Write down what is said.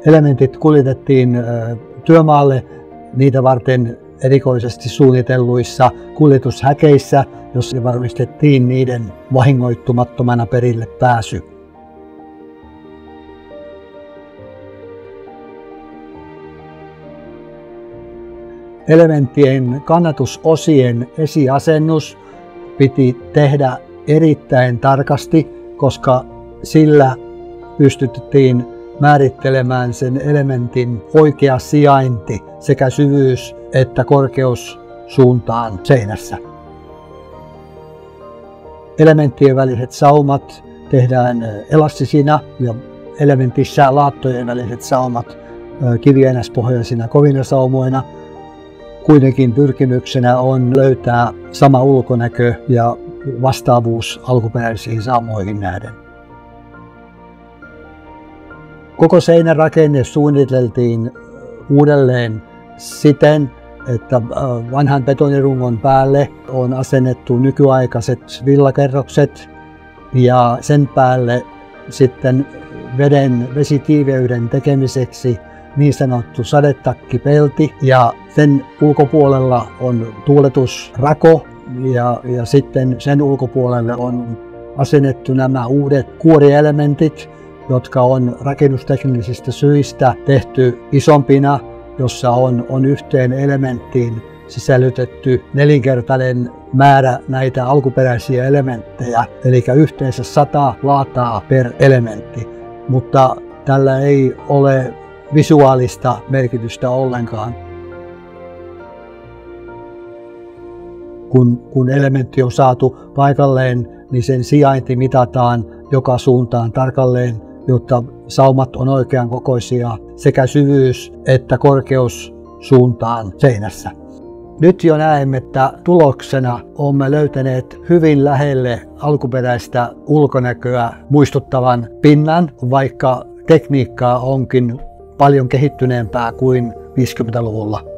Elementit kuljetettiin työmaalle niitä varten erikoisesti suunnitelluissa kuljetushäkeissä, jossa varmistettiin niiden vahingoittumattomana perille pääsy. Elementtien kannatusosien esiasennus piti tehdä erittäin tarkasti, koska sillä pystyttiin määrittelemään sen elementin oikea sijainti sekä syvyys että korkeus suuntaan seinässä. Elementtien väliset saumat tehdään elastisina ja elementissä laattojen väliset saumat kivienäspohjaisina kovina saumoina. Kuitenkin pyrkimyksenä on löytää sama ulkonäkö ja vastaavuus alkuperäisiin saumoihin nähden. Koko seinän rakenne suunniteltiin uudelleen siten, että vanhan betonirungon päälle on asennettu nykyaikaiset villakerrokset ja sen päälle sitten vesitiiveyden tekemiseksi niin sanottu sadetakkipelti ja sen ulkopuolella on tuuletusrako ja sitten sen ulkopuolelle on asennettu nämä uudet kuorielementit, jotka on rakennusteknisistä syistä tehty isompina, jossa on yhteen elementtiin sisällytetty nelinkertainen määrä näitä alkuperäisiä elementtejä, eli yhteensä 100 laataa per elementti, mutta tällä ei ole visuaalista merkitystä ollenkaan. Kun elementti on saatu paikalleen, niin sen sijainti mitataan joka suuntaan tarkalleen, jotta saumat on oikean kokoisia sekä syvyys että korkeus suuntaan seinässä. Nyt jo näemme, että tuloksena olemme löytäneet hyvin lähelle alkuperäistä ulkonäköä muistuttavan pinnan, vaikka tekniikkaa onkin paljon kehittyneempää kuin 50-luvulla.